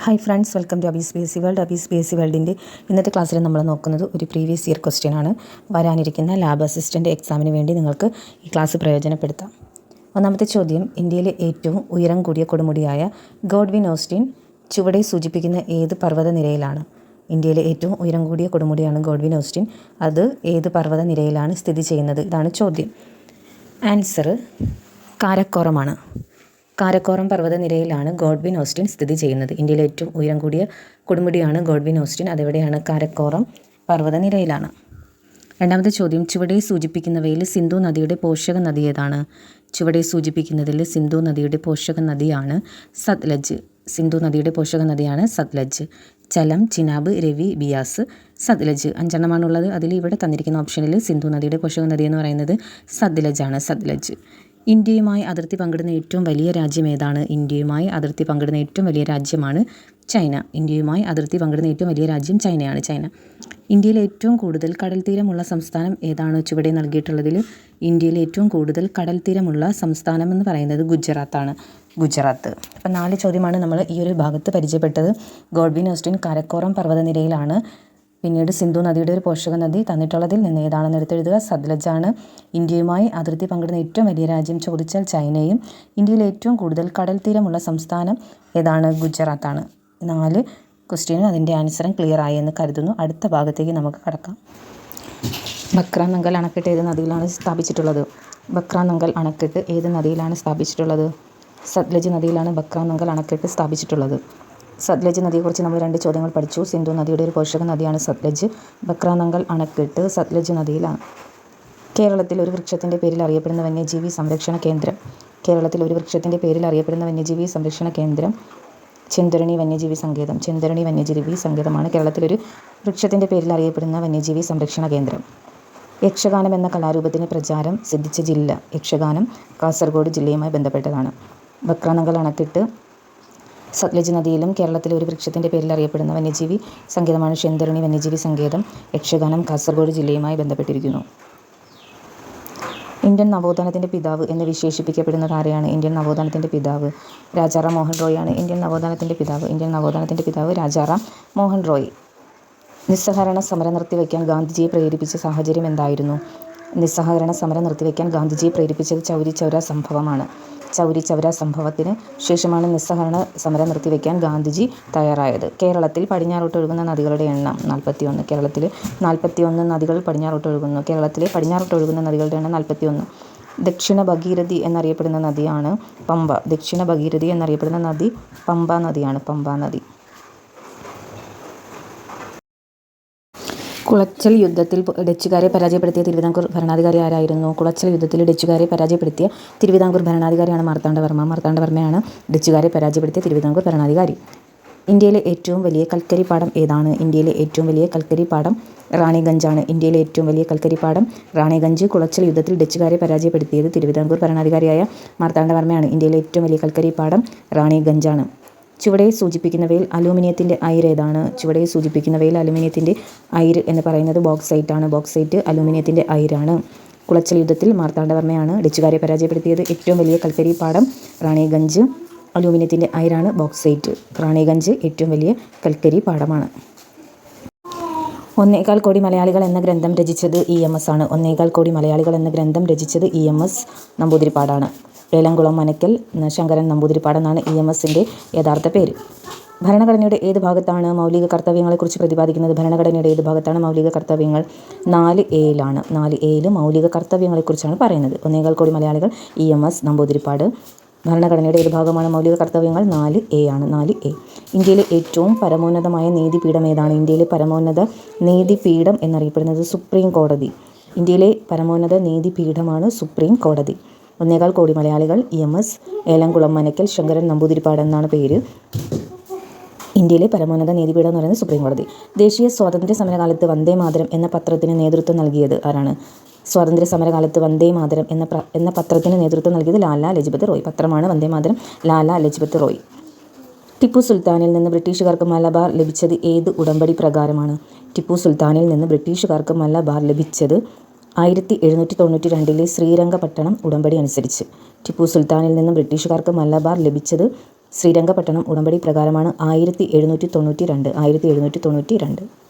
Hi friends, welcome to Abees P S C world. Abees P S C വേൾഡിൻ്റെ ഇന്നത്തെ ക്ലാസ്സിൽ നമ്മൾ നോക്കുന്നത് ഒരു പ്രീവിയസ് ഇയർ ക്വസ്റ്റ്യൻ ആണ്. വരാനിരിക്കുന്ന ലാബ് അസിസ്റ്റൻ്റ് എക്സാമിന് വേണ്ടി നിങ്ങൾക്ക് ഈ ക്ലാസ് പ്രയോജനപ്പെടുത്താം. ഒന്നാമത്തെ ചോദ്യം, ഇന്ത്യയിലെ ഏറ്റവും ഉയരം കൂടിയ കൊടുമുടിയായ ഗോഡ്വിൻ ഓസ്റ്റിൻ ചുവടെ സൂചിപ്പിക്കുന്ന ഏത് പർവ്വത നിരയിലാണ്? ഇന്ത്യയിലെ ഏറ്റവും ഉയരം കൂടിയ കൊടുമുടിയാണ് ഗോഡ്വിൻ ഓസ്റ്റിൻ. അത് ഏത് പർവ്വത നിരയിലാണ് സ്ഥിതി ചെയ്യുന്നത്? ഇതാണ് ചോദ്യം. ആൻസർ കാരക്കോറമാണ്. കാരക്കോറം പർവ്വതനിരയിലാണ് ഗോഡ്വിൻ ഓസ്റ്റിൻ സ്ഥിതി ചെയ്യുന്നത്. ഇന്ത്യയിലെ ഏറ്റവും ഉയരം കൂടിയ കൊടുമുടിയാണ് ഗോഡ്വിൻ ഓസ്റ്റിൻ. അതെവിടെയാണ്? കാരക്കോറം പർവ്വതനിരയിലാണ്. രണ്ടാമത്തെ ചോദ്യം, ചുവടെ സൂചിപ്പിക്കുന്നവയിൽ സിന്ധു നദിയുടെ പോഷക നദി ഏതാണ്? ചുവടെ സൂചിപ്പിക്കുന്നതിൽ സിന്ധു നദിയുടെ പോഷക നദിയാണ് സത്ലജ്. സിന്ധു നദിയുടെ പോഷക നദിയാണ് സത്ലജ്. ചലം, ചിനാബ്, രവി, ബിയാസ്, സത്ലജ് 5 അതിൽ ഇവിടെ തന്നിരിക്കുന്ന ഓപ്ഷനിൽ സിന്ധു നദിയുടെ പോഷക നദി എന്ന് പറയുന്നത് സത്ലജാണ്. സത്ലജ്. ഇന്ത്യയുമായി അതിർത്തി പങ്കിടുന്ന ഏറ്റവും വലിയ രാജ്യം ഏതാണ്? ഇന്ത്യയുമായി അതിർത്തി പങ്കിടുന്ന ഏറ്റവും വലിയ രാജ്യമാണ് ചൈന. ഇന്ത്യയുമായി അതിർത്തി പങ്കിടുന്ന ഏറ്റവും വലിയ രാജ്യം ചൈനയാണ്. ചൈന. ഇന്ത്യയിലെ ഏറ്റവും കൂടുതൽ കടൽ തീരമുള്ള സംസ്ഥാനം ഏതാണ്? ചുവടെ നൽകിയിട്ടുള്ളതിൽ ഇന്ത്യയിലെ ഏറ്റവും കൂടുതൽ കടൽ തീരമുള്ള സംസ്ഥാനം എന്ന് പറയുന്നത് ഗുജറാത്താണ്. ഗുജറാത്ത്. അപ്പം 4 ചോദ്യമാണ് നമ്മൾ ഈ ഒരു ഭാഗത്ത് പരിചയപ്പെട്ടത്. ഗോഡ്വിൻ ഓസ്റ്റിൻ കാരക്കോറം പർവ്വതനിരയിലാണ്. പിന്നീട് സിന്ധു നദിയുടെ ഒരു പോഷക നദി തന്നിട്ടുള്ളതിൽ നിന്ന് ഏതാണെന്ന് എടുത്തെഴുതുക. സത്ലജാണ്. ഇന്ത്യയുമായി അതിർത്തി പങ്കിടുന്ന ഏറ്റവും വലിയ രാജ്യം ചോദിച്ചാൽ ചൈനയും. ഇന്ത്യയിലെ ഏറ്റവും കൂടുതൽ കടൽ തീരമുള്ള സംസ്ഥാനം ഏതാണ്? ഗുജറാത്താണ്. 4 ക്വസ്റ്റ്യനും അതിൻ്റെ ആൻസറും ക്ലിയർ ആയി എന്ന് കരുതുന്നു. അടുത്ത ഭാഗത്തേക്ക് നമുക്ക് കടക്കാം. ബക്രാനങ്കൽ അണക്കെട്ട് ഏത് നദിയിലാണ് സ്ഥാപിച്ചിട്ടുള്ളത്? ബക്രാനങ്കൽ അണക്കെട്ട് ഏത് നദിയിലാണ് സ്ഥാപിച്ചിട്ടുള്ളത്? സത്ലജ് നദിയിലാണ് ബക്രാനങ്കൽ അണക്കെട്ട് സ്ഥാപിച്ചിട്ടുള്ളത്. സത്ലജ് നദിയെക്കുറിച്ച് നമ്മൾ 2 ചോദ്യങ്ങൾ പഠിച്ചു. സിന്ധു നദിയുടെ ഒരു പോഷക നദിയാണ് സത്ലജ്. ബക്രാനങ്കൽ അണക്കെട്ട് സത്ലജ് നദിയിലാണ്. കേരളത്തിൽ ഒരു വൃക്ഷത്തിൻ്റെ പേരിൽ അറിയപ്പെടുന്ന വന്യജീവി സംരക്ഷണ കേന്ദ്രം. കേരളത്തിൽ ഒരു വൃക്ഷത്തിൻ്റെ പേരിൽ അറിയപ്പെടുന്ന വന്യജീവി സംരക്ഷണ കേന്ദ്രം ചെന്തരണി വന്യജീവി സങ്കേതം. ചെന്തരണി വന്യജീവി സങ്കേതമാണ് കേരളത്തിലൊരു വൃക്ഷത്തിൻ്റെ പേരിൽ അറിയപ്പെടുന്ന വന്യജീവി സംരക്ഷണ കേന്ദ്രം. യക്ഷഗാനം എന്ന കലാരൂപത്തിന് പ്രചാരം സിദ്ധിച്ച ജില്ല. യക്ഷഗാനം കാസർഗോഡ് ജില്ലയുമായി ബന്ധപ്പെട്ടതാണ്. ബക്രാനങ്കൽ അണക്കെട്ട് സത്ലജ് നദിയിലും കേരളത്തിലെ ഒരു വൃക്ഷത്തിൻ്റെ പേരിൽ അറിയപ്പെടുന്ന വന്യജീവി സങ്കേതമാണ് ചെന്തരണി വന്യജീവി സങ്കേതം. യക്ഷഗാനം കാസർഗോഡ് ജില്ലയുമായി ബന്ധപ്പെട്ടിരിക്കുന്നു. ഇന്ത്യൻ നവോത്ഥാനത്തിൻ്റെ പിതാവ് എന്ന് വിശേഷിപ്പിക്കപ്പെടുന്നത് ആരെയാണ്? ഇന്ത്യൻ നവോത്ഥാനത്തിൻ്റെ പിതാവ് രാജാറാം മോഹൻ റോയ് ആണ്. ഇന്ത്യൻ നവോത്ഥാനത്തിൻ്റെ പിതാവ് രാജാറാം മോഹൻ റോയ്. നിസ്സഹകരണ സമരം നിർത്തിവെക്കാൻ ഗാന്ധിജിയെ പ്രേരിപ്പിച്ച സാഹചര്യം എന്തായിരുന്നു? നിസ്സഹകരണ സമരം നിർത്തിവെക്കാൻ ഗാന്ധിജിയെ പ്രേരിപ്പിച്ചത് ചൗരി ചൗര സംഭവമാണ്. ചൗരി ചൗര സംഭവത്തിന് ശേഷമാണ് നിസ്സഹകരണ സമരം നിർത്തിവെക്കാൻ ഗാന്ധിജി തയ്യാറായത്. കേരളത്തിൽ പടിഞ്ഞാറോട്ട് ഒഴുകുന്ന നദികളുടെ എണ്ണം 41. കേരളത്തിൽ 41 നദികൾ പടിഞ്ഞാറോട്ട് ഒഴുകുന്നു. കേരളത്തിലെ പടിഞ്ഞാറോട്ട് ഒഴുകുന്ന നദികളുടെ എണ്ണം 41. ദക്ഷിണ ഭഗീരഥി എന്നറിയപ്പെടുന്ന നദിയാണ് പമ്പ. ദക്ഷിണ ഭഗീരഥി എന്നറിയപ്പെടുന്ന നദി പമ്പ നദിയാണ്. പമ്പ നദി. കുളച്ചൽ യുദ്ധത്തിൽ ഡച്ചുകാരെ പരാജയപ്പെടുത്തിയ തിരുവിതാംകൂർ ഭരണാധികാരി ആരായിരുന്നു? കുളച്ചൽ യുദ്ധത്തിൽ ഡച്ചുകാരെ പരാജയപ്പെടുത്തിയ തിരുവിതാംകൂർ ഭരണാധികാരിയാണ് മാർത്താണ്ഡവർമ്മ. മാർത്താണ്ഡവർമ്മയാണ് ഡച്ചുകാരെ പരാജയപ്പെടുത്തിയ തിരുവിതാംകൂർ ഭരണാധികാരി. ഇന്ത്യയിലെ ഏറ്റവും വലിയ കൽക്കരി പാടം ഏതാണ്? ഇന്ത്യയിലെ ഏറ്റവും വലിയ കൽക്കരി പാടം റാണിഗഞ്ചാണ്. ഇന്ത്യയിലെ ഏറ്റവും വലിയ കൽക്കരി പാടം റാണിഗഞ്ച്. കുളച്ചൽ യുദ്ധത്തിൽ ഡച്ചുകാരെ പരാജയപ്പെടുത്തിയത് തിരുവിതാംകൂർ ഭരണാധികാരിയായ മാർത്താണ്ഡവർമ്മയാണ്. ഇന്ത്യയിലെ ഏറ്റവും വലിയ കൽക്കരി പാടം റാണിഗഞ്ചാണ്. ചുവടെ സൂചിപ്പിക്കുന്നവയിൽ അലൂമിനിയത്തിൻ്റെ അയിര് ഏതാണ്? ചുവടെ സൂചിപ്പിക്കുന്നവയിൽ അലൂമിനിയത്തിൻ്റെ അയിര് എന്ന് പറയുന്നത് ബോക്സൈറ്റ് ആണ്. ബോക്സൈറ്റ് അലൂമിനിയത്തിൻ്റെ അയിരാണ്. കുളച്ചൽ യുദ്ധത്തിൽ മാർത്താണ്ഡവർമ്മയാണ് ഡച്ചുകാരെ പരാജയപ്പെടുത്തിയത്. ഏറ്റവും വലിയ കൽക്കരി പാടം റാണിഗഞ്ച്. അലൂമിനിയത്തിൻ്റെ അയിരാണ് ബോക്സൈറ്റ്. റാണിഗഞ്ച് ഏറ്റവും വലിയ കൽക്കരി പാടമാണ്. 1.25 കോടി മലയാളികൾ എന്ന ഗ്രന്ഥം രചിച്ചത് EMS ആണ്. 1.25 കോടി മലയാളികൾ എന്ന ഗ്രന്ഥം രചിച്ചത് EMS നമ്പൂതിരിപ്പാടാണ്. ഏലംകുളം മനക്കൽ ശങ്കരൻ നമ്പൂതിരിപ്പാട് എന്നാണ് EMSൻ്റെ യഥാർത്ഥ പേര്. ഭരണഘടനയുടെ ഏത് ഭാഗത്താണ് മൗലിക കർത്തവ്യങ്ങളെക്കുറിച്ച് പ്രതിപാദിക്കുന്നത്? ഭരണഘടനയുടെ ഏത് ഭാഗത്താണ് മൗലിക കർത്തവ്യങ്ങൾ? 4A 4A മൗലിക കർത്തവ്യങ്ങളെക്കുറിച്ചാണ് പറയുന്നത്. 1.25 കോടി മലയാളികൾ EMS നമ്പൂതിരിപ്പാട്. ഭരണഘടനയുടെ ഏത് ഭാഗമാണ് മൗലിക കർത്തവ്യങ്ങൾ? 4A ആണ്. 4A. ഇന്ത്യയിലെ ഏറ്റവും പരമോന്നതമായ നീതിപീഠം ഏതാണ്? ഇന്ത്യയിലെ പരമോന്നത നീതിപീഠം എന്നറിയപ്പെടുന്നത് സുപ്രീം കോടതി. ഇന്ത്യയിലെ പരമോന്നത നീതിപീഠമാണ് സുപ്രീം കോടതി. 1.25 കോടി മലയാളികൾ EMS ഏലംകുളം മനക്കൽ ശങ്കരൻ നമ്പൂതിരിപ്പാട് എന്നാണ് പേര്. ഇന്ത്യയിലെ പരമോന്നത നീതിപീഠം എന്ന് പറയുന്നത് സുപ്രീം കോടതി. ദേശീയ സ്വാതന്ത്ര്യ സമരകാലത്ത് വന്ദേ മാതരം എന്ന പത്രത്തിന് നേതൃത്വം നൽകിയത് ആരാണ്? സ്വാതന്ത്ര്യ സമരകാലത്ത് വന്ദേ മാതരം എന്ന പത്രത്തിന് നേതൃത്വം നൽകിയത് ലാലാ ലജ്പത് റോയ്. പത്രമാണ് വന്ദേ മാതരം. ലാലാ ലജ്പത് റോയ്. ടിപ്പു സുൽത്താനിൽ നിന്ന് ബ്രിട്ടീഷുകാർക്ക് മലബാർ ലഭിച്ചത് ഏത് ഉടമ്പടി പ്രകാരമാണ്? ടിപ്പു സുൽത്താനിൽ നിന്ന് ബ്രിട്ടീഷുകാർക്ക് മലബാർ ലഭിച്ചത് 1792 ശ്രീരംഗപട്ടണം ഉടമ്പടി അനുസരിച്ച്. ടിപ്പു സുൽത്താനിൽ നിന്ന് ബ്രിട്ടീഷുകാർക്ക് മലബാർ ലഭിച്ചത് ശ്രീരംഗപട്ടണം ഉടമ്പടി പ്രകാരമാണ് 1792.